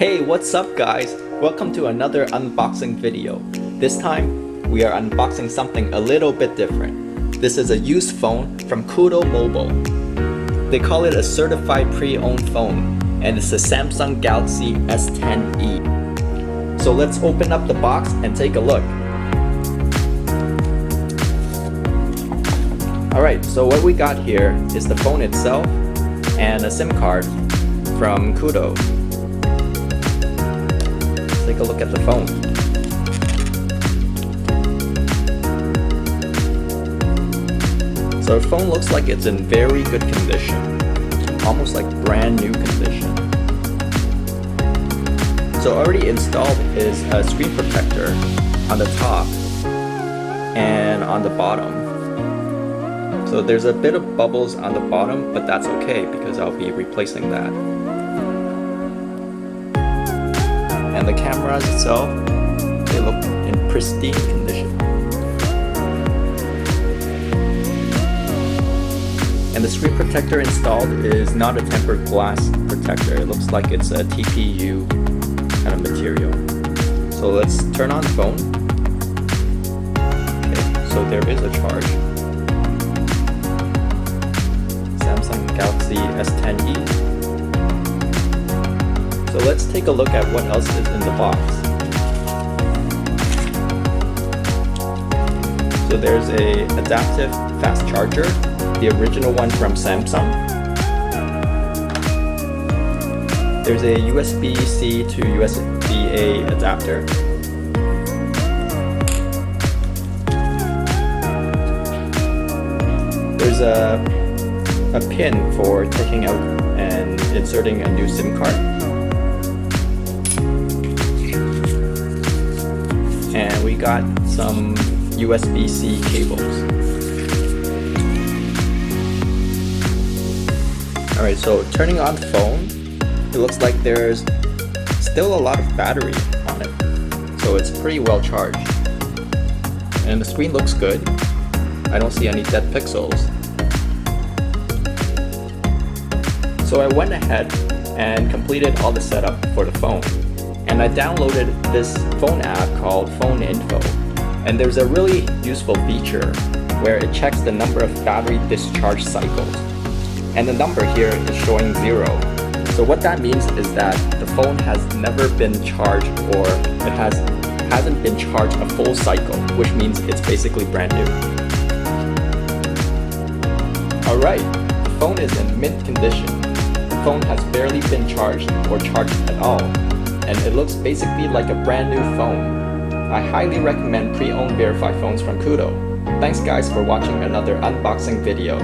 Hey, what's up guys? Welcome to another unboxing video. This time, we are unboxing something a little bit different. This is a used phone from Koodo Mobile. They call it a certified pre-owned phone, and it's a Samsung Galaxy S10e. So let's open up the box and take a look. Alright, so what we got here is the phone itself and a SIM card from Koodo. Take a look at the phone. So the phone looks like it's in very good condition, almost like brand new condition. So already installed is a screen protector on the top and on the bottom. So there's a bit of bubbles on the bottom, but that's okay because I'll be replacing that. And the cameras itself, they look in pristine condition. And the screen protector installed is not a tempered glass protector. It looks like it's a TPU kind of material. So let's turn on the phone. Okay, so there is a charge. Samsung Galaxy S10e. So let's take a look at what else is in the box. So there's a adaptive fast charger, the original one from Samsung. There's a USB-C to USB-A adapter. There's a pin for taking out and inserting a new SIM card. And we got some USB-C cables. Alright, so turning on the phone, it looks like there's still a lot of battery on it. So it's pretty well charged. And the screen looks good. I don't see any dead pixels. So I went ahead and completed all the setup for the phone. And I downloaded this phone app called Phone Info. And there's a really useful feature where it checks the number of battery discharge cycles. And the number here is showing 0. So what that means is that the phone has never been charged, or it hasn't been charged a full cycle, which means it's basically brand new. Alright, the phone is in mint condition. The phone has barely been charged or charged at all. And it looks basically like a brand new phone. I highly recommend pre-owned verified phones from Koodo. Thanks guys for watching another unboxing video.